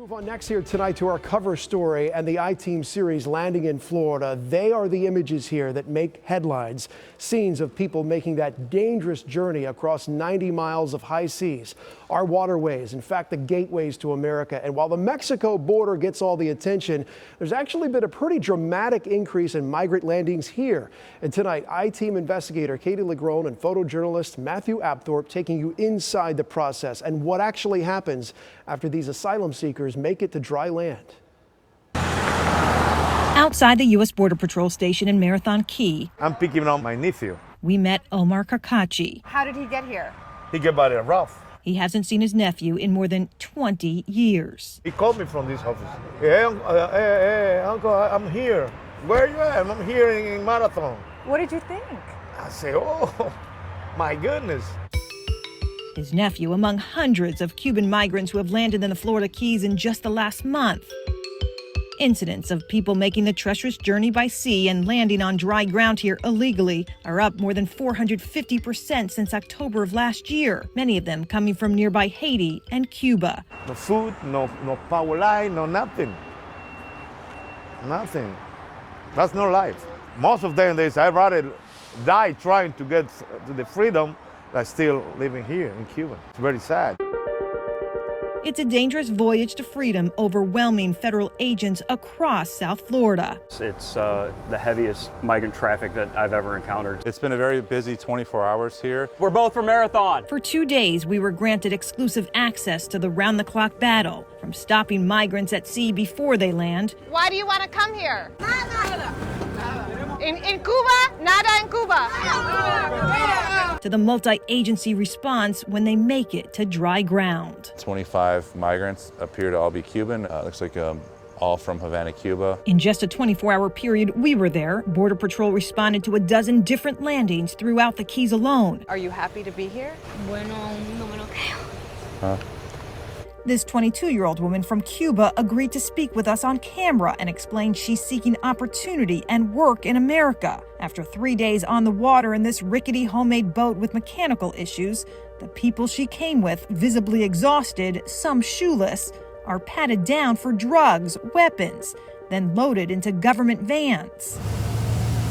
Move on next here tonight to our cover story and the I-Team series landing in Florida. They are the images here that make headlines. Scenes of people making that dangerous journey across 90 miles of high seas. Our waterways, in fact, the gateways to America. And while the Mexico border gets all the attention, there's actually been a pretty dramatic increase in migrant landings here. And tonight, I-Team investigator Katie LaGrone and photojournalist Matthew Apthorpe taking you inside the process and what actually happens after these asylum seekers make it to dry land. Outside the U.S. Border Patrol station in Marathon Key, I'm picking up my nephew. we met Omar Carcache. How did he get here? He got by the rough. He hasn't seen his nephew in more than 20 years. He called me from this office. Hey, uncle, I'm here. Where you at? I'm here in Marathon. What did you think? I say, oh, my goodness. His nephew among hundreds of Cuban migrants who have landed in the Florida Keys in just the last month. Incidents of people making the treacherous journey by sea and landing on dry ground here illegally are up more than 450% since October of last year, many of them coming from nearby Haiti and Cuba. No food, no power line, no nothing. Nothing. That's no life. Most of them, they say, I'd rather die trying to get to the freedom than still living here in Cuba. It's very sad. It's a dangerous voyage to freedom, overwhelming federal agents across South Florida. It's the heaviest migrant traffic that I've ever encountered. It's been a very busy 24 hours here. We're both from Marathon. For 2 days, we were granted exclusive access to the round-the-clock battle, from stopping migrants at sea before they land. Why do you want to come here? In Cuba? Nada in Cuba. To the multi-agency response when they make it to dry ground. 25 migrants appear to all be Cuban. Looks like all from Havana, Cuba. In just a 24-hour period we were there, Border Patrol responded to a dozen different landings throughout the Keys alone. Are you happy to be here? Bueno, no me lo creo. This 22-year-old woman from Cuba agreed to speak with us on camera and explained she's seeking opportunity and work in America. After 3 days on the water in this rickety homemade boat with mechanical issues, the people she came with, visibly exhausted, some shoeless, are patted down for drugs, weapons, then loaded into government vans,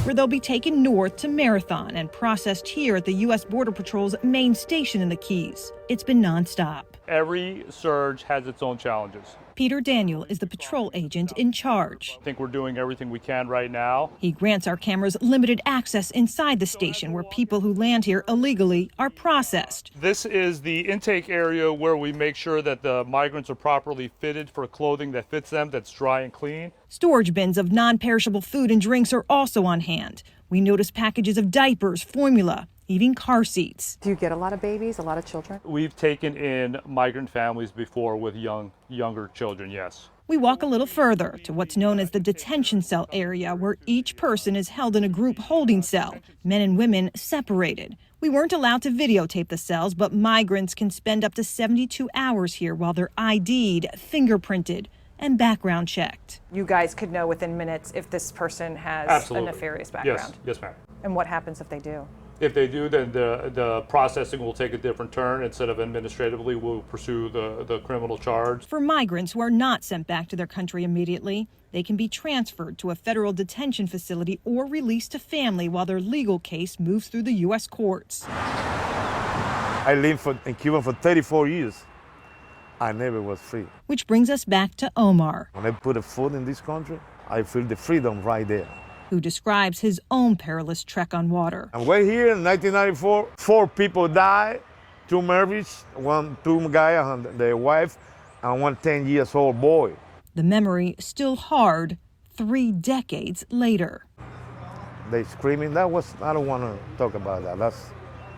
where they'll be taken north to Marathon and processed here at the U.S. Border Patrol's main station in the Keys. It's been nonstop. Every surge has its own challenges. Peter Daniel is the patrol agent in charge. I think we're doing everything we can right now. He grants our cameras limited access inside the station where people who land here illegally are processed. This is the intake area where we make sure that the migrants are properly fitted for clothing that fits them, that's dry and clean. Storage bins of non-perishable food and drinks are also on hand. We notice packages of diapers, formula, even car seats. Do you get a lot of babies, a lot of children? We've taken in migrant families before with younger children, yes. We walk a little further to what's known as the detention cell area, where each person is held in a group holding cell, men and women separated. We weren't allowed to videotape the cells, but migrants can spend up to 72 hours here while they're ID'd, fingerprinted, and background checked. You guys could know within minutes if this person has Absolutely. a nefarious background. Yes, ma'am. And what happens if they do? If they do, then the processing will take a different turn. Instead of administratively, we'll pursue the criminal charge. For migrants who are not sent back to their country immediately, they can be transferred to a federal detention facility or released to family while their legal case moves through the U.S. courts. I lived in Cuba for 34 years. I never was free. Which brings us back to Omar, When I put a foot in this country, I feel the freedom right there. who describes his own perilous trek on water. And way here in 1994, 4 people died, 2 marriages, 2 guy and their wife, and 1 10-year-old boy. The memory still hard 3 decades later. They screaming. I don't want to talk about that. That's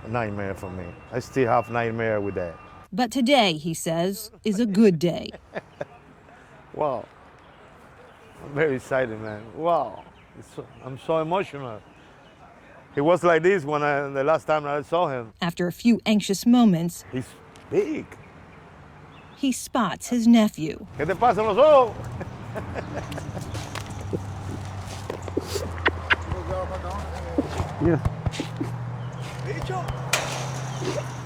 a nightmare for me. I still have nightmare with that. But today, he says, is a good day. Wow. I'm very excited, man. Wow. I'm so emotional. He was like this when the last time I saw him. After a few anxious moments, He's big. he spots his nephew. ¿Qué te pasa en los ojos?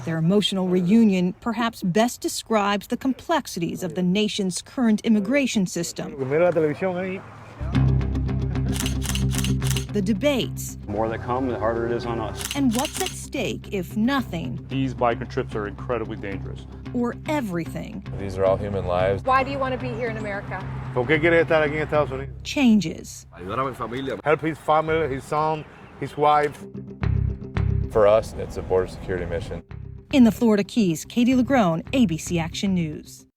Their emotional reunion perhaps best describes the complexities of the nation's current immigration system. The debates. The more that come, the harder it is on us. And what's at stake if nothing These migrant trips are incredibly dangerous. or everything These are all human lives. Why do you want to be here in America? ¿Por qué quiere estar aquí en Estados Unidos? changes. Help his family, his son, his wife. For us, it's a border security mission. In the Florida Keys, Katie LaGrone, ABC Action News.